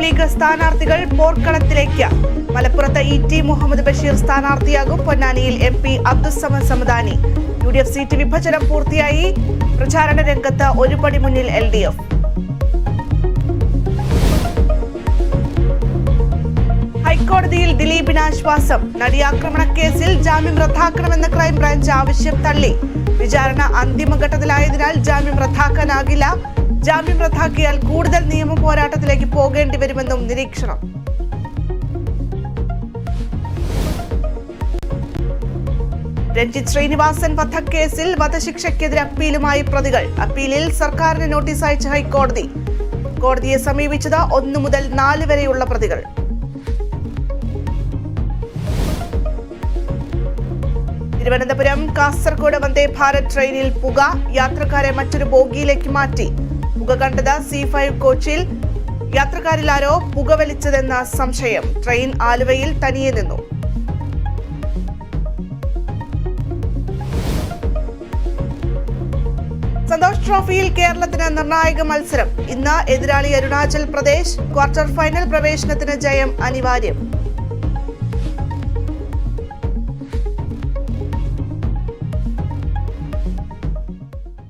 League സ്ഥാനാർത്ഥികൾ പോർക്കളത്തിലേക്ക്. മലപ്പുറത്ത് ഇ.ടി. മുഹമ്മദ് ബഷീർ സ്ഥാനാർത്ഥിയാകും. പൊന്നാനിയിൽ MP Abdussamad Samadani. UDF seat വിഭജനം പൂർത്തിയായി. പ്രചാരണ രംഗത്ത് ഒരു പടി മുന്നിൽ LDF. ഹൈക്കോടതിയിൽ ദിലീപിന് ആശ്വാസം. നടിയാക്രമണ കേസിൽ ജാമ്യം റദ്ദാക്കണമെന്ന ക്രൈംബ്രാഞ്ച് ആവശ്യം തള്ളി. വിചാരണ അന്തിമഘട്ടത്തിലായതിനാൽ ജാമ്യം റദ്ദാക്കാനാകില്ല. ജാമ്യം റദ്ദാക്കിയാൽ കൂടുതൽ നിയമ പോരാട്ടത്തിലേക്ക് പോകേണ്ടി വരുമെന്നും നിരീക്ഷണം. രഞ്ജിത്ത് ശ്രീനിവാസൻ വധക്കേസിൽ വധശിക്ഷയ്ക്കെതിരെ അപ്പീലുമായി പ്രതികൾ. അപ്പീലിൽ സർക്കാരിന് നോട്ടീസ് അയച്ച ഹൈക്കോടതി. കോടതിയെ സമീപിച്ചത് 1 മുതൽ 4 വരെയുള്ള പ്രതികൾ. തിരുവനന്തപുരം കാസർഗോഡ് വന്ദേ ഭാരത് ട്രെയിനിൽ പുക. യാത്രക്കാരെ മറ്റൊരു ബോഗിയിലേക്ക് മാറ്റി. പുക കണ്ടത് C5 കോച്ചിൽ. യാത്രക്കാരിൽ ആരോ പുകവലിച്ചതെന്ന സംശയം. ട്രെയിൻ ആലുവയിൽ തനിയെ നിന്നു. സന്തോഷ് ട്രോഫിയിൽ കേരളത്തിന് നിർണായക മത്സരം. ഇന്ന് എതിരാളി അരുണാചൽ പ്രദേശ്. ക്വാർട്ടർ ഫൈനൽ പ്രവേശനത്തിന് ജയം അനിവാര്യം.